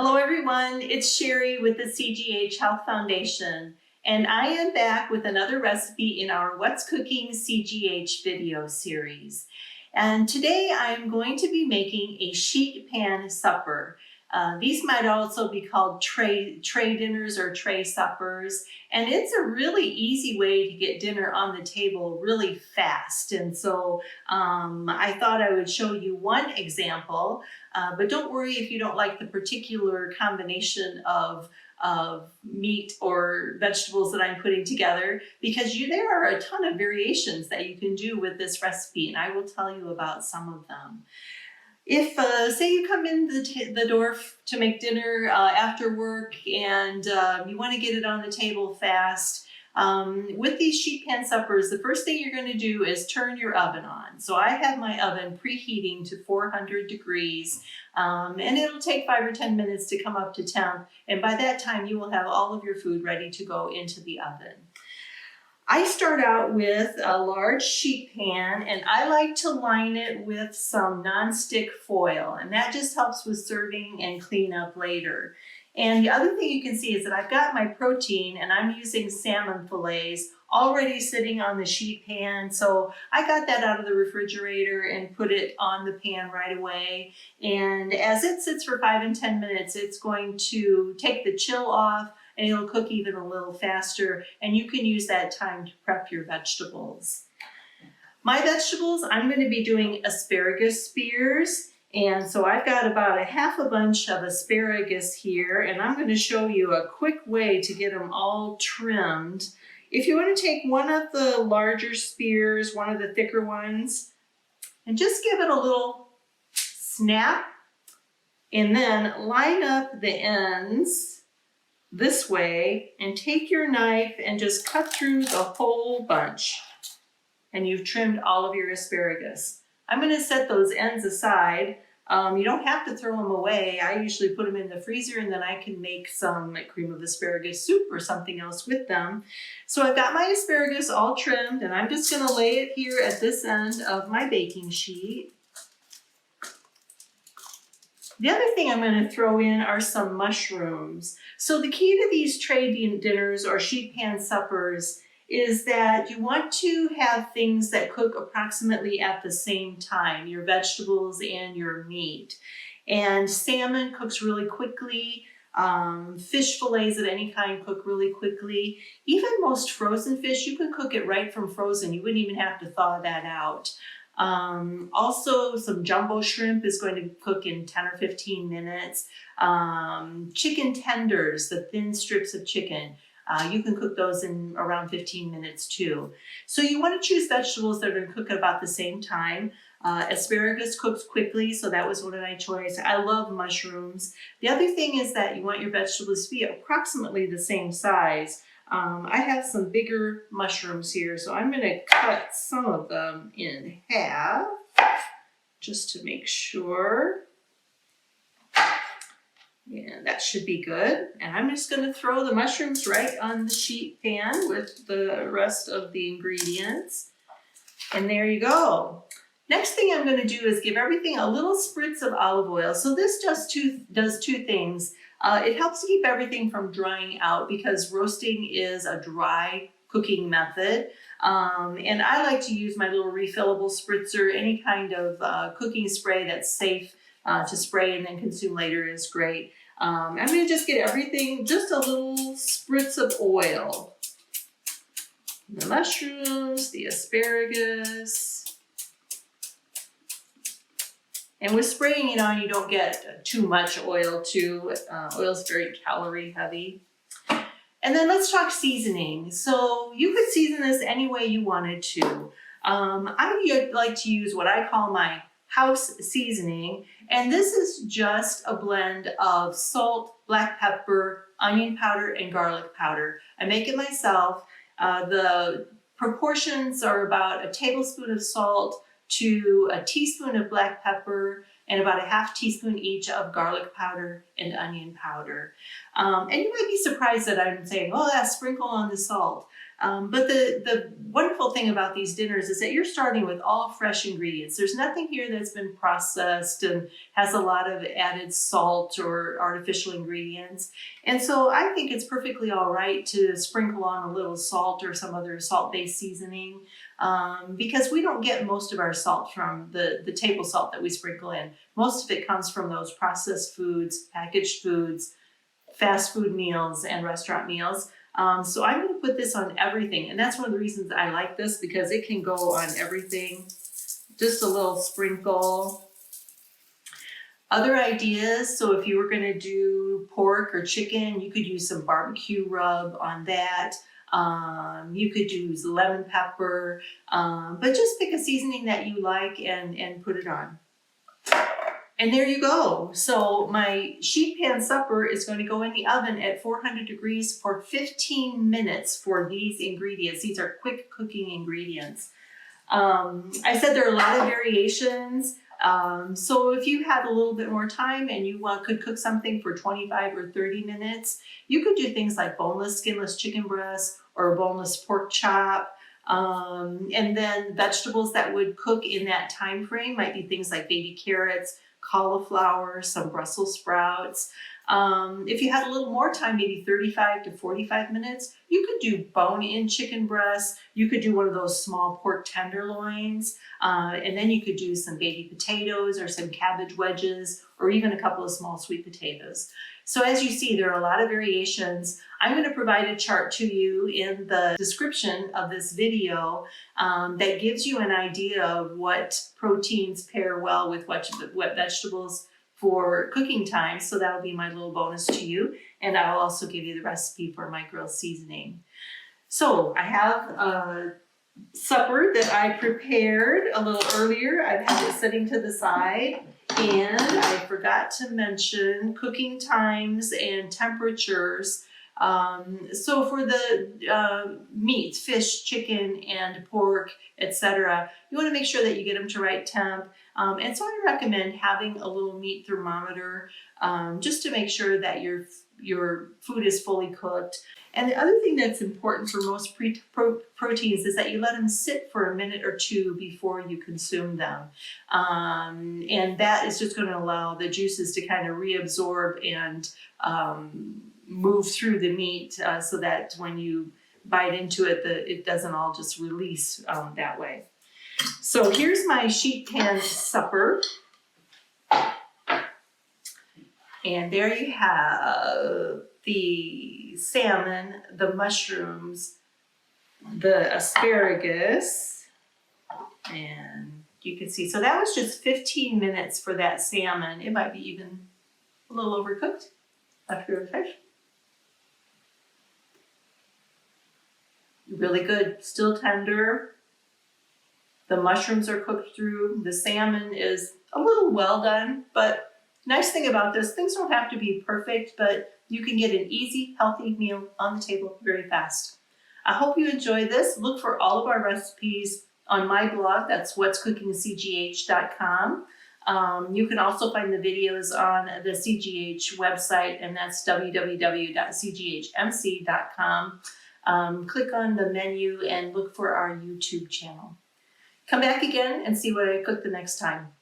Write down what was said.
Hello everyone, it's Sherry with the CGH Health Foundation, and I am back with another recipe in our What's Cooking CGH video series. And today I'm going to be making a sheet pan supper. These might also be called tray dinners or tray suppers, and it's a really easy way to get dinner on the table really fast. And so I thought I would show you one example, but don't worry if you don't like the particular combination of meat or vegetables that I'm putting together, because there are a ton of variations that you can do with this recipe, and I will tell you about some of them. If, say you come in the door to make dinner after work and you want to get it on the table fast, with these sheet pan suppers, the first thing you're going to do is turn your oven on. So I have my oven preheating to 400 degrees, and it'll take 5 or 10 minutes to come up to temp, and by that time you will have all of your food ready to go into the oven. I start out with a large sheet pan, and I like to line it with some nonstick foil, and that just helps with serving and cleanup later. And the other thing you can see is that I've got my protein, and I'm using salmon fillets already sitting on the sheet pan. So I got that out of the refrigerator and put it on the pan right away. And as it sits for 5 and 10 minutes, it's going to take the chill off, and it'll cook even a little faster, and you can use that time to prep your vegetables. My vegetables, I'm going to be doing asparagus spears, and so I've got about a half a bunch of asparagus here, and I'm going to show you a quick way to get them all trimmed. If you want to take one of the larger spears, one of the thicker ones, and just give it a little snap, and then line up the ends this way, and take your knife and just cut through the whole bunch, and you've trimmed all of your asparagus. I'm going to set those ends aside. You don't have to throw them away. I usually put them in the freezer, and then I can make some cream of asparagus soup or something else with them. So I've got my asparagus all trimmed, and I'm just going to lay it here at this end of my baking sheet. The other thing I'm going to throw in are some mushrooms. So the key to these tray dinners or sheet pan suppers is that you want to have things that cook approximately at the same time, your vegetables and your meat. And salmon cooks really quickly. Fish fillets of any kind cook really quickly. Even most frozen fish, you can cook it right from frozen. You wouldn't even have to thaw that out. Also, some jumbo shrimp is going to cook in 10 or 15 minutes. Chicken tenders, the thin strips of chicken, you can cook those in around 15 minutes too. So you want to choose vegetables that are going to cook at about the same time. Asparagus cooks quickly, so that was one of my choices. I love mushrooms. The other thing is that you want your vegetables to be approximately the same size. I have some bigger mushrooms here, so I'm going to cut some of them in half just to make sure. And that should be good. And I'm just going to throw the mushrooms right on the sheet pan with the rest of the ingredients. And there you go. Next thing I'm going to do is give everything a little spritz of olive oil. So this does two things. It helps to keep everything from drying out, because roasting is a dry cooking method. And I like to use my little refillable spritzer. Any kind of cooking spray that's safe to spray and then consume later is great. I'm going to just get everything, just a little spritz of oil. The mushrooms, the asparagus. And with spraying it on, you don't get too much oil too. Oil is very calorie heavy. And then let's talk seasoning. So you could season this any way you wanted to. I like to use what I call my house seasoning. And this is just a blend of salt, black pepper, onion powder, and garlic powder. I make it myself. The proportions are about a tablespoon of salt to a teaspoon of black pepper, and about a half teaspoon each of garlic powder and onion powder. And you might be surprised that I'm saying, oh, yeah, sprinkle on the salt. But the wonderful thing about these dinners is that you're starting with all fresh ingredients. There's nothing here that's been processed and has a lot of added salt or artificial ingredients. And so I think it's perfectly all right to sprinkle on a little salt or some other salt-based seasoning, because we don't get most of our salt from the table salt that we sprinkle in. Most of it comes from those processed foods, packaged foods, fast food meals, and restaurant meals. So I'm going to put this on everything, and that's one of the reasons I like this, because it can go on everything. Just a little sprinkle. Other ideas, so if you were going to do pork or chicken, you could use some barbecue rub on that. You could use lemon pepper, but just pick a seasoning that you like and put it on. And there you go. So my sheet pan supper is going to go in the oven at 400 degrees for 15 minutes for these ingredients. These are quick cooking ingredients. I said there are a lot of variations. So if you had a little bit more time and you could cook something for 25 or 30 minutes, you could do things like boneless, skinless chicken breast or a boneless pork chop. And then vegetables that would cook in that time frame might be things like baby carrots, cauliflower, some Brussels sprouts. If you had a little more time, maybe 35 to 45 minutes, you could do bone-in chicken breasts. You could do one of those small pork tenderloins, and then you could do some baby potatoes or some cabbage wedges, or even a couple of small sweet potatoes. So as you see, there are a lot of variations. I'm going to provide a chart to you in the description of this video that gives you an idea of what proteins pair well with what vegetables for cooking time. So that'll be my little bonus to you. And I'll also give you the recipe for my grilled seasoning. So I have a supper that I prepared a little earlier. I've had it sitting to the side. And I forgot to mention cooking times and temperatures. So for the meats, fish, chicken, and pork, etc., you want to make sure that you get them to right temp. And so I recommend having a little meat thermometer just to make sure that your food is fully cooked. And the other thing that's important for most proteins is that you let them sit for a minute or two before you consume them. And that is just going to allow the juices to kind of reabsorb and move through the meat so that when you bite into it, it doesn't all just release that way. So here's my sheet pan supper. And there you have the salmon, the mushrooms, the asparagus, and you can see, so that was just 15 minutes for that salmon. It might be even a little overcooked after the fish. Really good, still tender. The mushrooms are cooked through. The salmon is a little well done, but nice thing about this, things don't have to be perfect, but you can get an easy, healthy meal on the table very fast. I hope you enjoy this. Look for all of our recipes on my blog. That's what'scookingcgh.com. You can also find the videos on the CGH website, and that's www.cghmc.com. Click on the menu and look for our YouTube channel. Come back again and see what I cook the next time.